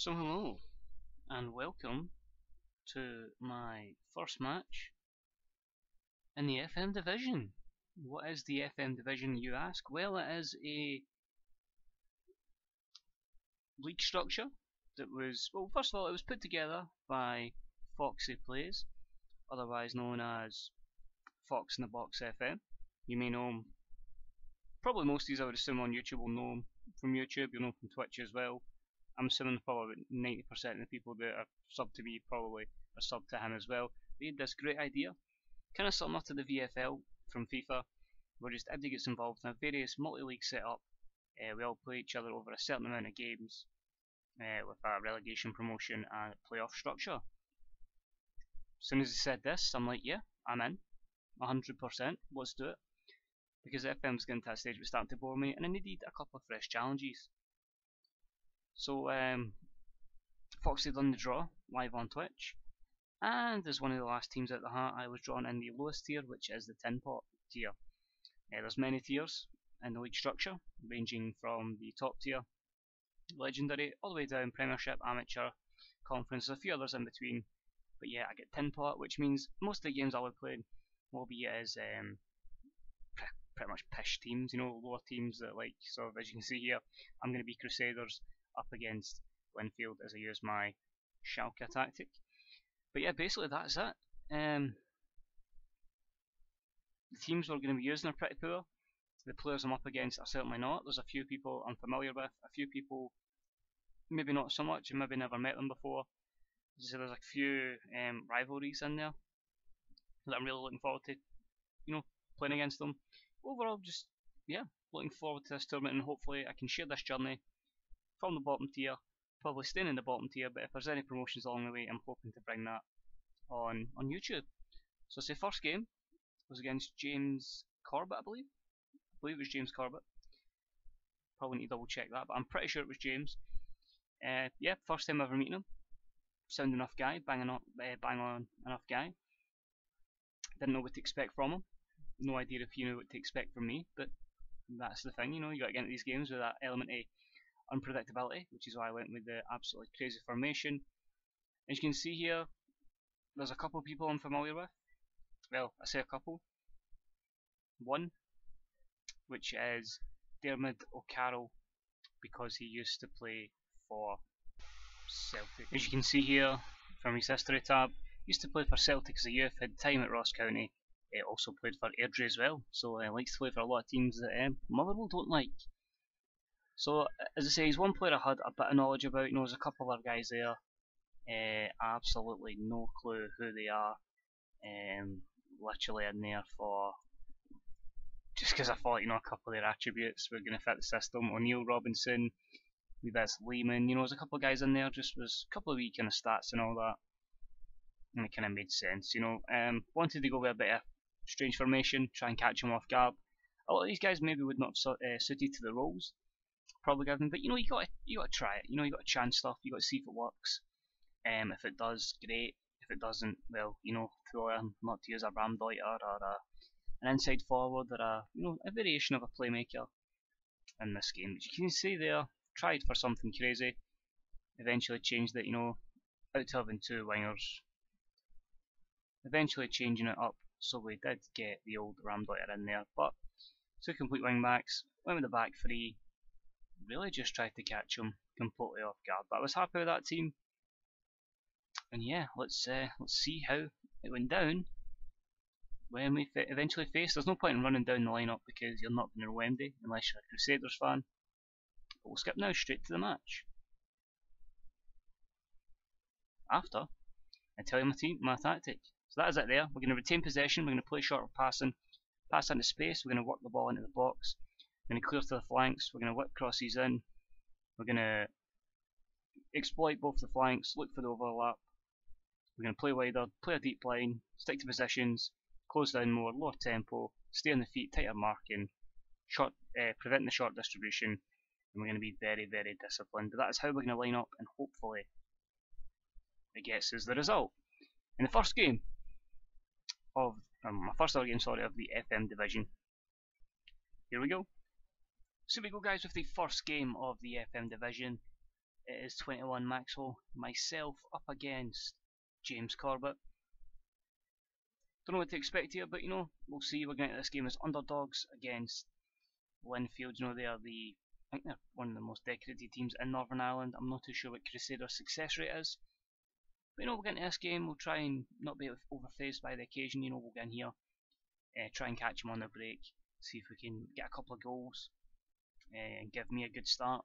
So hello, and welcome to my first match in the FM division. What is the FM division, you ask? Well, it is a league structure that was, well, first of all, it was put together by Foxy Plays, otherwise known as Fox in the Box FM. You may know him, probably most of these I would assume on YouTube will know him from YouTube, you'll know him from Twitch as well. I'm assuming probably about 90% of the people that are sub to me probably are sub to him as well. They had this great idea, kind of similar to the VFL from FIFA, where just everybody gets involved in a various multi-league setup. We all play each other over a certain amount of games with a relegation, promotion and playoff structure. As soon as he said this, I'm like, yeah, I'm in, 100%, let's do it. Because FM's getting to that stage, it was starting to bore me, and I needed a couple of fresh challenges. So Foxy done the draw live on Twitch, and as one of the last teams out the hat, I was drawn in the lowest tier, which is the Tinpot tier. There's many tiers in the league structure, ranging from the top tier, legendary, all the way down Premiership, Amateur, Conference, a few others in between. But yeah, I get Tinpot, which means most of the games I'll be playing will be as pretty much pish teams, you know, lower teams that, like, sort of, as you can see here, I'm going to be Crusaders up against Glenfield as I use my Schalke tactic. But yeah, basically that's it. The teams we're going to be using are pretty poor. The players I'm up against are certainly not. There's a few people I'm familiar with, a few people maybe not so much, and maybe never met them before. So there's a few rivalries in there that I'm really looking forward to, you know, playing against them. Overall, just, yeah, looking forward to this tournament, and hopefully I can share this journey from the bottom tier, probably staying in the bottom tier, but if there's any promotions along the way, I'm hoping to bring that on YouTube. So say first game was against James Corbett, I believe it was James Corbett. Probably need to double check that, but I'm pretty sure it was James. Yeah, first time ever meeting him. Sound enough guy, bang on enough guy. Didn't know what to expect from him. No idea if he knew what to expect from me, but that's the thing, you know, you got to get into these games with that element of unpredictability, which is why I went with the absolutely crazy formation. As you can see here, there's a couple of people I'm familiar with. Well, I say a couple. One, which is Dermot O'Carroll, because he used to play for Celtic. As you can see here from his history tab, used to play for Celtic as a youth, had time at Ross County, also played for Airdrie as well, so likes to play for a lot of teams that Motherwell don't like. So as I say, he's one player I had a bit of knowledge about. You know, there's a couple of guys there, absolutely no clue who they are. Literally in there for just because I thought, you know, a couple of their attributes were going to fit the system. O'Neill, Robinson, that's Lehman, you know, there's a couple of guys in there, just was a couple of wee kind of stats and all that, and it kind of made sense, you know. Wanted to go with a bit of strange formation, try and catch him off guard. A lot of these guys maybe would not suited to the roles, probably given, but you know, you got to try it, you know, you got to chance stuff, you got to see if it works. If it does, great. If it doesn't, well, you know, throw in, not to use a Ramdeuter or an inside forward or a variation of a playmaker in this game. As you can see there, tried for something crazy, eventually changed it, you know, out to having two wingers, eventually changing it up, so we did get the old Ramdeuter in there, but two complete wing backs, went with the back three, really just tried to catch him completely off guard, but I was happy with that team. And yeah, let's see how it went down when we eventually face. There's no point in running down the lineup because you're not going to Wembley unless you're a Crusaders fan. But we'll skip now straight to the match. After I tell you my tactic. So that is it there. We're going to retain possession, we're going to play short passing, pass into space, we're going to work the ball into the box, we're going to clear to the flanks, we're going to whip crosses in, we're going to exploit both the flanks, look for the overlap, we're going to play wider, play a deep line, stick to positions, close down more, lower tempo, stay on the feet, tighter marking, preventing the short distribution, and we're going to be very, very disciplined. But that is how we're going to line up, and hopefully it gets us the result. In the first game of my first ever game, of the FM division. Here we go. So we go, guys, with the first game of the FM division. It is 21 Maxwell, myself up against James Corbett. Don't know what to expect here, but we'll see. We're going to this game as underdogs against Linfield. They are I think they're one of the most decorated teams in Northern Ireland. I'm not too sure what Crusaders' success rate is. But we'll get into this game. We'll try and not be overfaced by the occasion. We'll get in here, try and catch them on the break, see if we can get a couple of goals and give me a good start.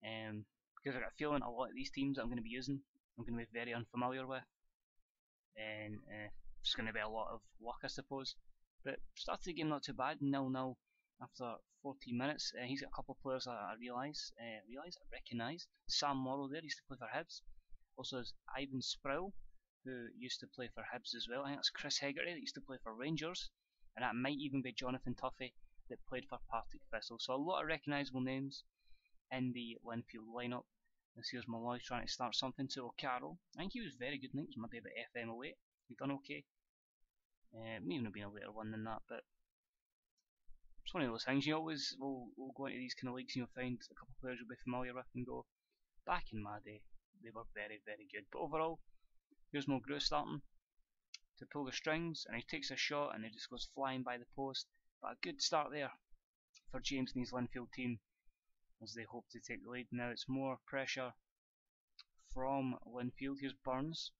Because I've got a feeling a lot of these teams that I'm going to be using, I'm going to be very unfamiliar with, and it's going to be a lot of luck, I suppose. But started the game not too bad, 0-0 after 14 minutes. He's got a couple of players I recognise. Sam Morrow there, used to play for Hibs. Also there's Ivan Sproul, who used to play for Hibs as well. I think that's Chris Hegarty that used to play for Rangers, and that might even be Jonathan Tuffy that played for Partick Thistle. So a lot of recognisable names in the Linfield lineup. This here's Malloy trying to start something to O'Carroll. I think he was very good. I think it was maybe about FM away. He done okay. May even have been a later one than that, but it's one of those things. You always will go into these kind of leagues and you'll find a couple of players you'll be familiar with and go, back in my day, they were very, very good. But overall, here's Mulgrew starting to pull the strings, and he takes a shot and it just goes flying by the post. But a good start there for James and his Linfield team as they hope to take the lead. Now it's more pressure from Linfield. Here's Burns.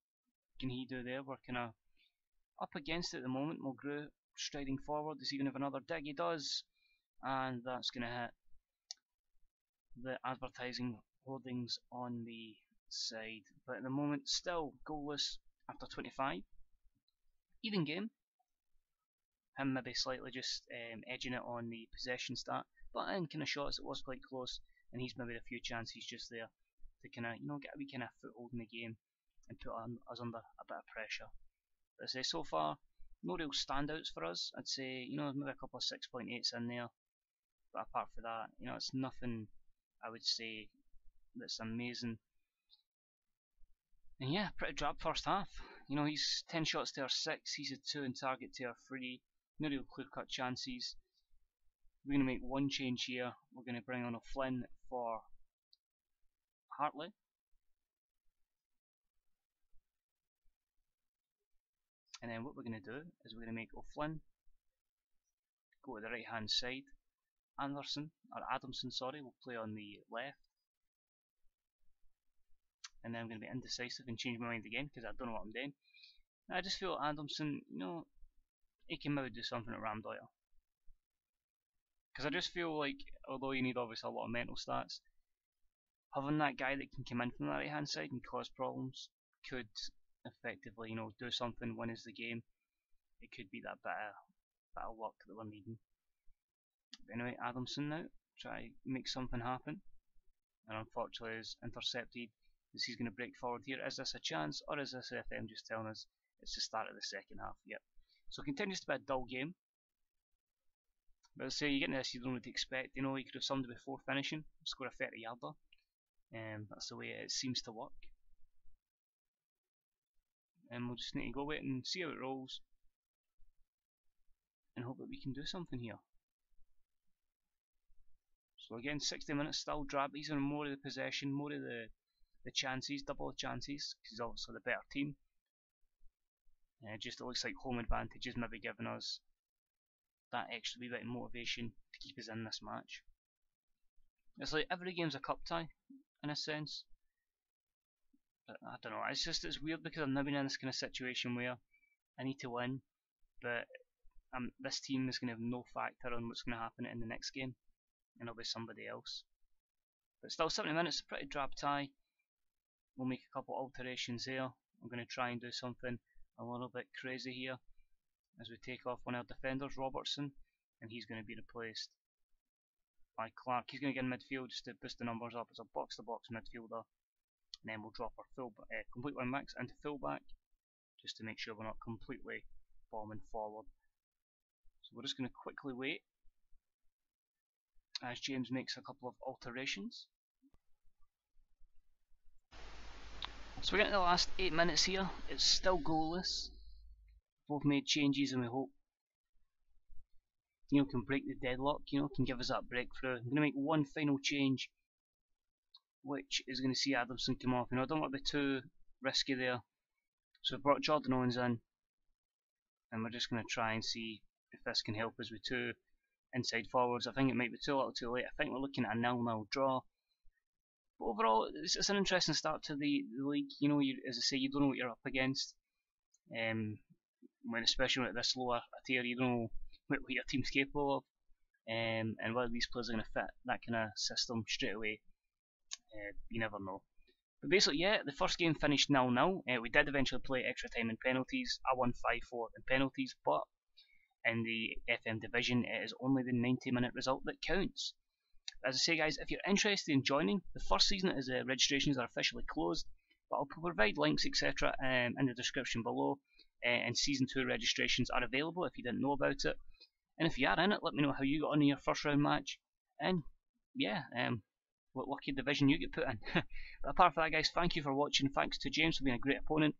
What can he do there? We're kind of up against it at the moment. Mulgrew striding forward. Does he even have another dig? He does. And that's going to hit the advertising hoardings on the side. But at the moment, still goalless after 25. Even game. Him maybe slightly just edging it on the possession stat. But in kind of shots, it was quite close. And he's maybe a few chances just there to kind of, get a wee kind of foothold in the game and put us under a bit of pressure. But I say so far, no real standouts for us. I'd say, maybe a couple of 6.8s in there. But apart from that, it's nothing I would say that's amazing. And yeah, pretty drab first half. He's 10 shots to our 6, he's a 2 in target to our 3. No real clear-cut chances. We're going to make one change here. We're going to bring on O'Flynn for Hartley. And then what we're going to do is we're going to make O'Flynn go to the right hand side. Adamson, will play on the left. And then I'm going to be indecisive and change my mind again because I don't know what I'm doing. I just feel Adamson, he can maybe do something at Ramdoyle. Because I just feel like, although you need obviously a lot of mental stats, having that guy that can come in from the right hand side and cause problems could effectively, do something, win us the game. It could be that bit of luck that we're needing. But anyway, Adamson now, try to make something happen. And unfortunately is intercepted as he's going to break forward here. Is this a chance, or is this FM just telling us it's the start of the second half? Yep. So it continues to be a dull game. But as I say, you get into this, you don't know what to expect. You could have summed it before finishing, score a 30-yarder. That's the way it seems to work. And we'll just need to go with it and see how it rolls. And hope that we can do something here. So again, 60 minutes still drab. He's on more of the possession, more of the chances, double the chances, because he's obviously the better team. Just it looks like home advantage is maybe giving us that extra wee bit of motivation to keep us in this match. It's like every game's a cup tie, in a sense. But I don't know, it's weird because I've never been in this kind of situation where I need to win, but this team is going to have no factor on what's going to happen in the next game, and it'll be somebody else. But still, 70 minutes, a pretty drab tie. We'll make a couple alterations here. I'm going to try and do something a little bit crazy here as we take off one of our defenders, Robertson, and he's going to be replaced by Clark. He's going to get in midfield just to boost the numbers up as a box-to-box midfielder, and then we'll drop our complete wing backs into fullback just to make sure we're not completely bombing forward. So we're just going to quickly wait as James makes a couple of alterations. So we're getting to the last 8 minutes here. It's still goalless. Both made changes and we hope can break the deadlock, can give us that breakthrough. I'm going to make one final change which is going to see Adamson come off. I don't want to be too risky there. So we've brought Jordan Owens in, and we're just going to try and see if this can help us with 2 inside forwards. I think it might be too little too late. I think we're looking at a 0-0 draw. But overall, it's an interesting start to the league. As I say, you don't know what you're up against. Especially at this lower tier, you don't know what your team's capable of, and whether these players are going to fit that kind of system straight away. You never know. But basically, yeah, the first game finished 0-0. We did eventually play extra time and penalties. I won 5-4 in penalties, but in the FM division, it is only the 90-minute result that counts. As I say, guys, if you're interested in joining, the first season is registrations are officially closed, but I'll provide links, etc., in the description below. And season 2 registrations are available if you didn't know about it. And if you are in it, let me know how you got on in your first round match. And yeah, what lucky division you get put in. But apart from that, guys, thank you for watching. Thanks to James for being a great opponent.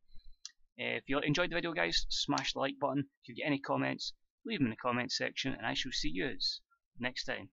If you enjoyed the video, guys, smash the like button. If you get any comments, leave them in the comments section, and I shall see you next time.